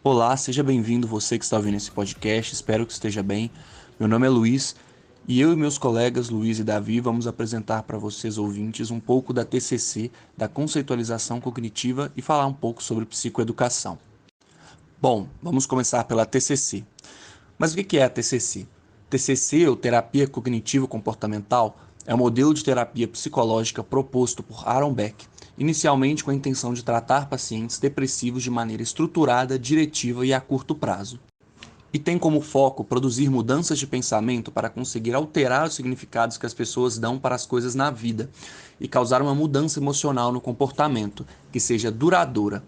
Olá, seja bem-vindo você que está ouvindo esse podcast, espero que esteja bem. Meu nome é Luiz e eu e meus colegas Luiz e Davi vamos apresentar para vocês ouvintes um pouco da TCC, da conceitualização cognitiva e falar um pouco sobre psicoeducação. Bom, vamos começar pela TCC. Mas o que é a TCC? TCC, ou Terapia Cognitivo-Comportamental, é um modelo de terapia psicológica proposto por Aaron Beck, inicialmente com a intenção de tratar pacientes depressivos de maneira estruturada, diretiva e a curto prazo. E tem como foco produzir mudanças de pensamento para conseguir alterar os significados que as pessoas dão para as coisas na vida e causar uma mudança emocional no comportamento que seja duradoura.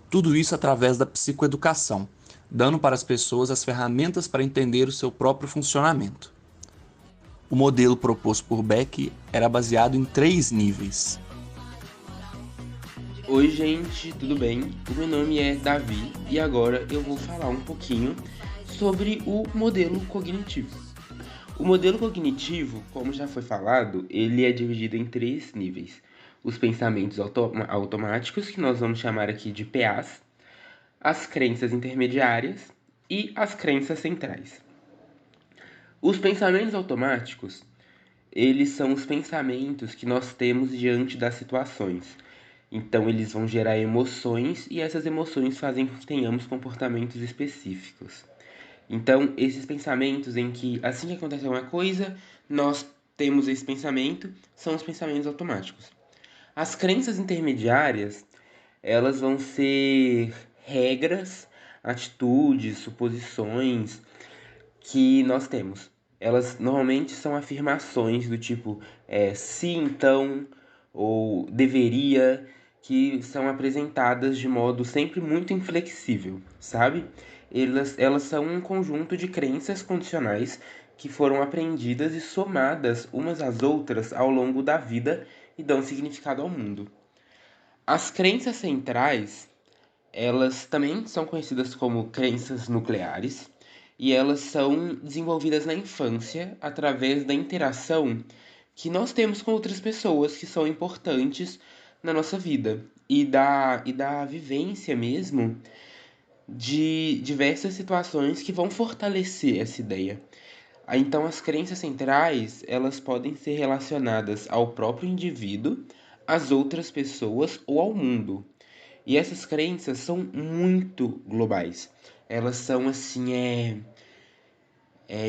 Tudo isso através da psicoeducação, dando para as pessoas as ferramentas para entender o seu próprio funcionamento. O modelo proposto por Beck era baseado em 3 níveis. Oi, gente, tudo bem? O meu nome é Davi e agora eu vou falar um pouquinho sobre o modelo cognitivo. O modelo cognitivo, como já foi falado, ele é dividido em 3 níveis. Os pensamentos automáticos, que nós vamos chamar aqui de PAs, as crenças intermediárias e as crenças centrais. Os pensamentos automáticos, eles são os pensamentos que nós temos diante das situações. Então, eles vão gerar emoções e essas emoções fazem com que tenhamos comportamentos específicos. Então, esses pensamentos em que, assim que acontece alguma coisa, nós temos esse pensamento, são os pensamentos automáticos. As crenças intermediárias, elas vão ser regras, atitudes, suposições que nós temos. Elas normalmente são afirmações do tipo se então ou deveria, que são apresentadas de modo sempre muito inflexível, sabe? Elas são um conjunto de crenças condicionais que foram aprendidas e somadas umas às outras ao longo da vida e dão significado ao mundo. As crenças centrais, elas também são conhecidas como crenças nucleares e elas são desenvolvidas na infância através da interação que nós temos com outras pessoas que são importantes na nossa vida e da vivência mesmo de diversas situações que vão fortalecer essa ideia. Então, as crenças centrais, elas podem ser relacionadas ao próprio indivíduo, às outras pessoas ou ao mundo. E essas crenças são muito globais. Elas são assim,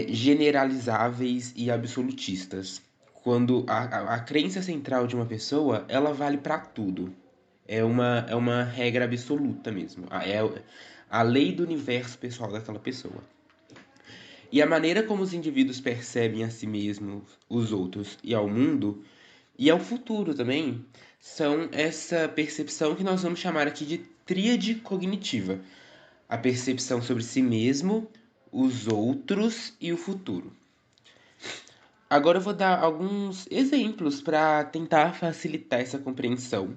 generalizáveis e absolutistas. Quando a crença central de uma pessoa, ela vale para tudo. É uma regra absoluta mesmo. A lei do universo pessoal daquela pessoa. E a maneira como os indivíduos percebem a si mesmos, os outros e ao mundo, e ao futuro também, são essa percepção que nós vamos chamar aqui de tríade cognitiva. A percepção sobre si mesmo, os outros e o futuro. Agora eu vou dar alguns exemplos para tentar facilitar essa compreensão.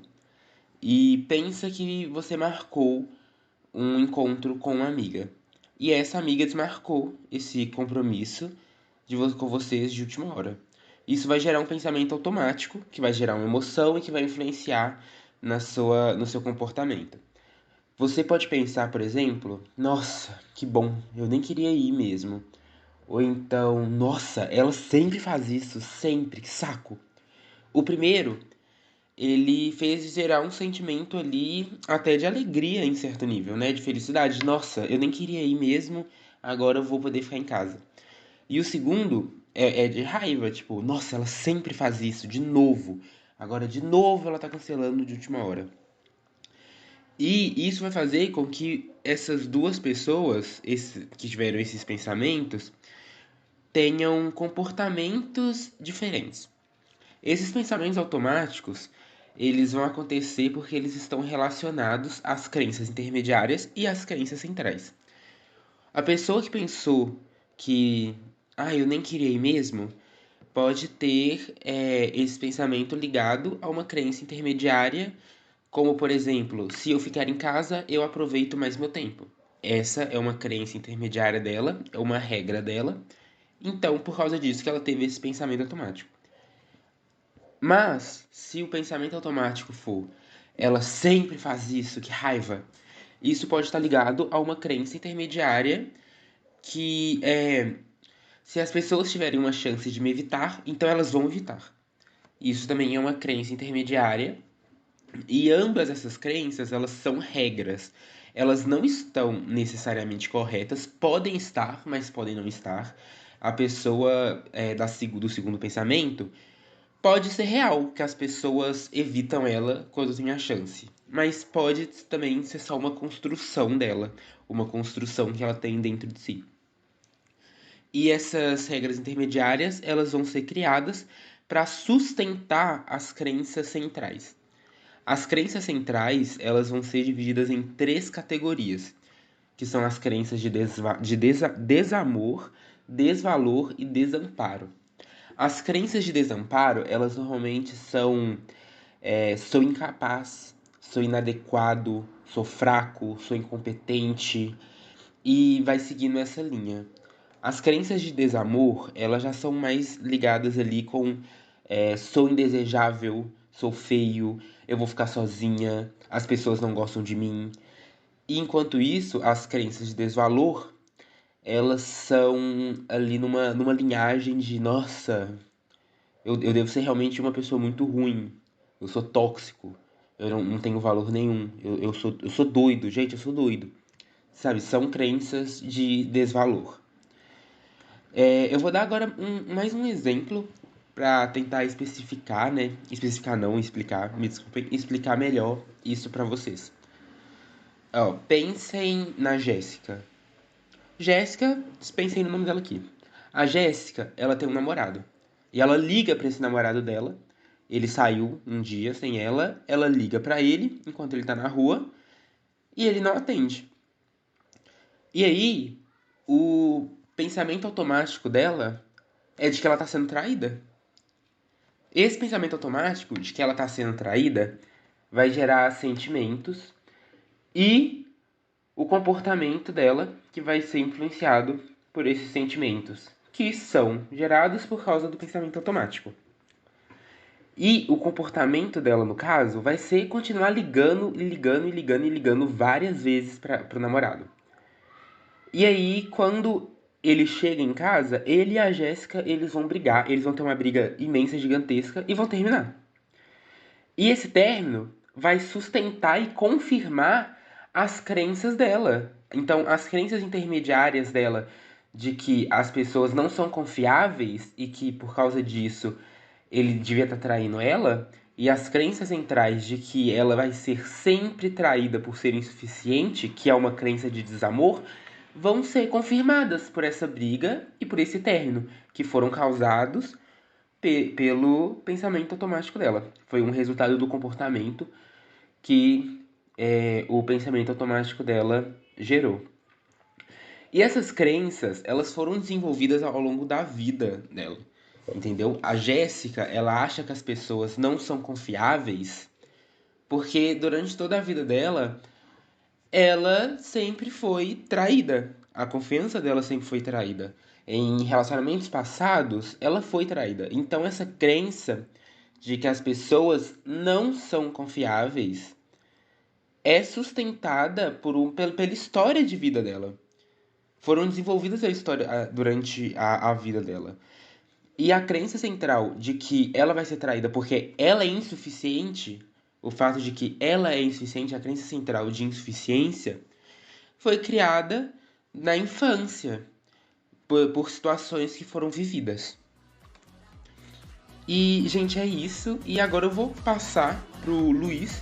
E pensa que você marcou um encontro com uma amiga. E essa amiga desmarcou esse compromisso com vocês de última hora. Isso vai gerar um pensamento automático, que vai gerar uma emoção e que vai influenciar no seu comportamento. Você pode pensar, por exemplo, nossa, que bom, eu nem queria ir mesmo. Ou então, nossa, ela sempre faz isso, sempre, que saco. O primeiro, ele fez gerar um sentimento ali até de alegria em certo nível, né? De felicidade. Nossa, eu nem queria ir mesmo, agora eu vou poder ficar em casa. E o segundo é de raiva, tipo, nossa, ela sempre faz isso, de novo. Agora, de novo, ela tá cancelando de última hora. E isso vai fazer com que essas duas pessoas que tiveram esses pensamentos tenham comportamentos diferentes. Esses pensamentos automáticos, eles vão acontecer porque eles estão relacionados às crenças intermediárias e às crenças centrais. A pessoa que pensou que, eu nem queria ir mesmo, pode ter esse pensamento ligado a uma crença intermediária, como por exemplo, se eu ficar em casa, eu aproveito mais meu tempo. Essa é uma crença intermediária dela, é uma regra dela. Então, por causa disso que ela teve esse pensamento automático. Mas, se o pensamento automático for, ela sempre faz isso, que raiva, Isso pode estar ligado a uma crença intermediária que é: se as pessoas tiverem uma chance de me evitar, então elas vão evitar. Isso também é uma crença intermediária. E ambas essas crenças, elas são regras. Elas não estão necessariamente corretas, podem estar, mas podem não estar. A pessoa do segundo pensamento pode ser real, que as pessoas evitam ela quando tem a chance. Mas pode também ser só uma construção dela, uma construção que ela tem dentro de si. E essas regras intermediárias, elas vão ser criadas para sustentar as crenças centrais. As crenças centrais, elas vão ser divididas em três categorias, que são as crenças de desamor, desvalor e desamparo. As crenças de desamparo, elas normalmente são: sou incapaz, sou inadequado, sou fraco, sou incompetente, e vai seguindo essa linha. As crenças de desamor, elas já são mais ligadas ali com: sou indesejável, sou feio, eu vou ficar sozinha, as pessoas não gostam de mim. E enquanto isso, as crenças de desvalor, elas são ali numa linhagem de: nossa, eu devo ser realmente uma pessoa muito ruim, eu sou tóxico, eu não tenho valor nenhum, eu sou doido, gente, eu sou doido. Sabe, são crenças de desvalor. Eu vou dar agora mais um exemplo para tentar especificar, né? Especificar não, explicar, me desculpem, explicar melhor isso para vocês. Ó, pensem na Jéssica. Jéssica, pensem no nome dela aqui. A Jéssica, ela tem um namorado. E ela liga para esse namorado dela. Ele saiu um dia sem ela, ela liga para ele enquanto ele tá na rua e ele não atende. E aí, o pensamento automático dela é de que ela tá sendo traída. Esse pensamento automático de que ela tá sendo traída vai gerar sentimentos e o comportamento dela que vai ser influenciado por esses sentimentos, que são gerados por causa do pensamento automático. E o comportamento dela, no caso, vai ser continuar ligando várias vezes para o namorado. E aí, quando ele chega em casa, ele e a Jéssica, eles vão brigar, eles vão ter uma briga imensa, gigantesca e vão terminar. E esse término vai sustentar e confirmar as crenças dela. Então, as crenças intermediárias dela de que as pessoas não são confiáveis e que por causa disso ele devia estar traindo ela, e as crenças centrais de que ela vai ser sempre traída por ser insuficiente, que é uma crença de desamor, vão ser confirmadas por essa briga e por esse término, que foram causados pelo pensamento automático dela. Foi um resultado do comportamento que o pensamento automático dela gerou. E essas crenças, elas foram desenvolvidas ao longo da vida dela, entendeu? A Jéssica, ela acha que as pessoas não são confiáveis porque durante toda a vida dela, ela sempre foi traída. A confiança dela sempre foi traída. Em relacionamentos passados, ela foi traída. Então, essa crença de que as pessoas não são confiáveis é sustentada pela história de vida dela. Foram desenvolvidas durante a vida dela. E a crença central de que ela vai ser traída porque ela é insuficiente, o fato de que ela é insuficiente, a crença central de insuficiência, foi criada na infância, por situações que foram vividas. E, gente, é isso. E agora eu vou passar pro Luiz,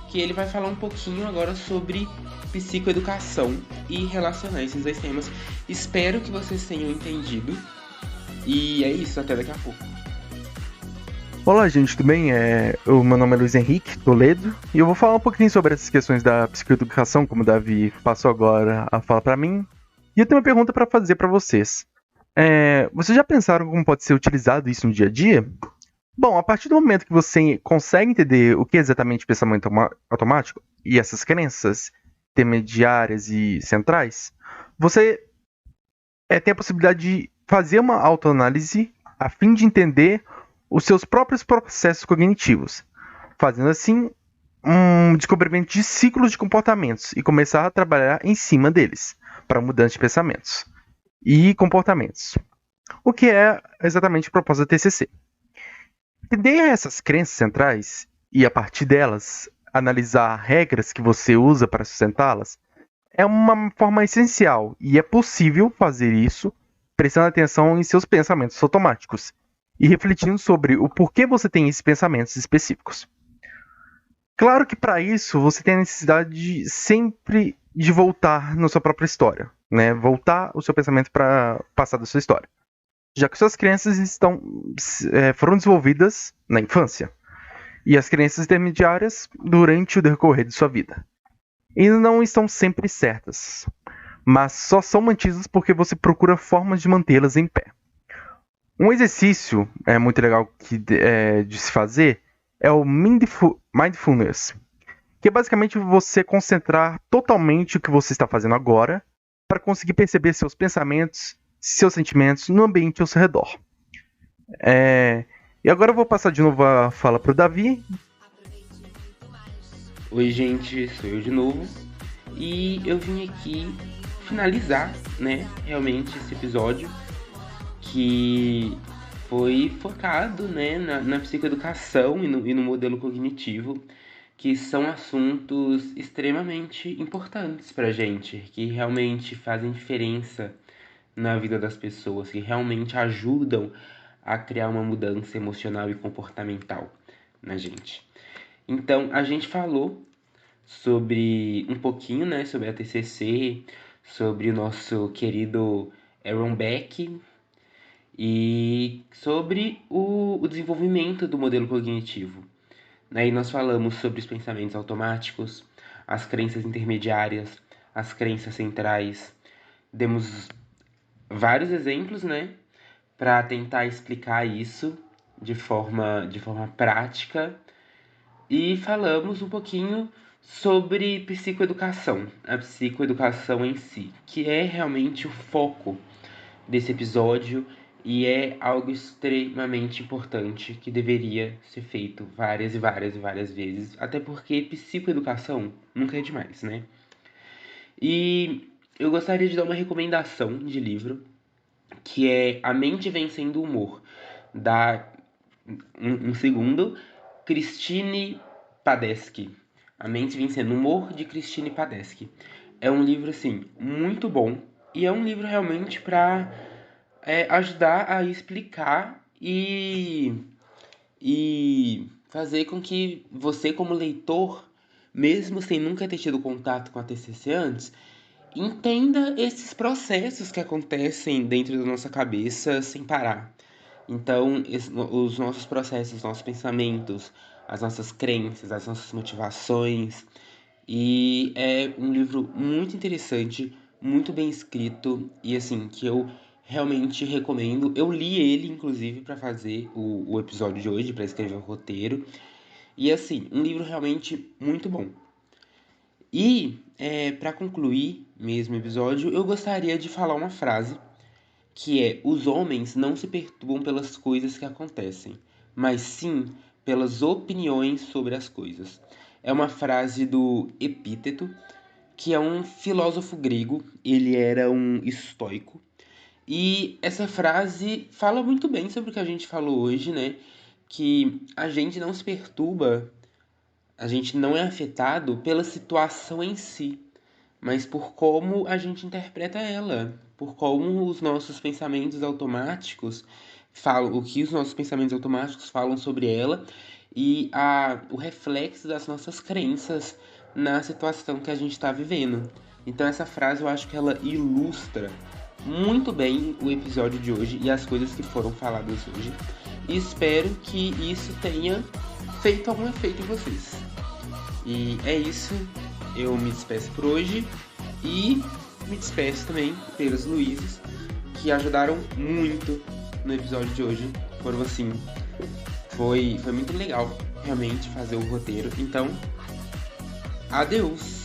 que ele vai falar um pouquinho agora sobre psicoeducação e relacionar esses dois temas. Espero que vocês tenham entendido. E é isso, até daqui a pouco. Olá, gente, tudo bem? O meu nome é Luiz Henrique Toledo e eu vou falar um pouquinho sobre essas questões da psicoeducação, como o Davi passou agora a falar para mim. E eu tenho uma pergunta para fazer para vocês. Vocês já pensaram como pode ser utilizado isso no dia a dia? Bom, a partir do momento que você consegue entender o que é exatamente pensamento automático e essas crenças intermediárias e centrais, você tem a possibilidade de fazer uma autoanálise a fim de entender os seus próprios processos cognitivos. Fazendo assim, um descobrimento de ciclos de comportamentos e começar a trabalhar em cima deles, para mudança de pensamentos e comportamentos. O que é exatamente o propósito da TCC. Entender essas crenças centrais e, a partir delas, analisar regras que você usa para sustentá-las é uma forma essencial e é possível fazer isso prestando atenção em seus pensamentos automáticos e refletindo sobre o porquê você tem esses pensamentos específicos. Claro que para isso você tem a necessidade de sempre de voltar na sua própria história, né? Voltar o seu pensamento para o passado da sua história, já que suas crenças foram desenvolvidas na infância e as crenças intermediárias durante o decorrer de sua vida. E não estão sempre certas, mas só são mantidas porque você procura formas de mantê-las em pé. Um exercício muito legal de se fazer é o mindfulness, que é basicamente você concentrar totalmente o que você está fazendo agora para conseguir perceber seus pensamentos, seus sentimentos no ambiente ao seu redor. E agora eu vou passar de novo a fala para o Davi. Oi, gente, sou eu de novo e eu vim aqui finalizar, né, realmente esse episódio que foi focado, né, na psicoeducação e no modelo cognitivo, que são assuntos extremamente importantes pra gente, que realmente fazem diferença na vida das pessoas, que realmente ajudam a criar uma mudança emocional e comportamental na gente. Então, a gente falou sobre um pouquinho, né, sobre a TCC, sobre o nosso querido Aaron Beck e sobre o desenvolvimento do modelo cognitivo. Aí nós falamos sobre os pensamentos automáticos, as crenças intermediárias, as crenças centrais. Demos vários exemplos, né, para tentar explicar isso de forma prática. E falamos um pouquinho sobre psicoeducação, a psicoeducação em si, que é realmente o foco desse episódio e é algo extremamente importante que deveria ser feito várias e várias e várias vezes, até porque psicoeducação nunca é demais, né? E eu gostaria de dar uma recomendação de livro, que é A Mente Vencendo o Humor, da um segundo, Christine Padesky. A Mente Vencendo o Humor, de Christine Padesky. É um livro, assim, muito bom. E é um livro realmente para ajudar a explicar e fazer com que você, como leitor, mesmo sem nunca ter tido contato com a TCC antes, entenda esses processos que acontecem dentro da nossa cabeça sem parar. Então, os nossos processos, os nossos pensamentos, as nossas crenças, as nossas motivações. E é um livro muito interessante, muito bem escrito e assim, que eu realmente recomendo. Eu li ele, inclusive, para fazer o episódio de hoje, para escrever o roteiro. E assim, um livro realmente muito bom. E, para concluir mesmo o episódio, eu gostaria de falar uma frase que é: os homens não se perturbam pelas coisas que acontecem, mas sim pelas opiniões sobre as coisas. É uma frase do Epíteto, que é um filósofo grego, ele era um estoico, e essa frase fala muito bem sobre o que a gente falou hoje, né? Que a gente não se perturba, a gente não é afetado pela situação em si, mas por como a gente interpreta ela, por como os nossos pensamentos automáticos falam, o que os nossos pensamentos automáticos falam sobre ela e o reflexo das nossas crenças na situação que a gente está vivendo. Então essa frase eu acho que ela ilustra muito bem o episódio de hoje e as coisas que foram faladas hoje. E espero que isso tenha feito algum efeito em vocês. E é isso. Eu me despeço por hoje e me despeço também pelos Luizes, que ajudaram muito no episódio de hoje. Foram assim, foi muito legal realmente fazer o roteiro. Então, adeus!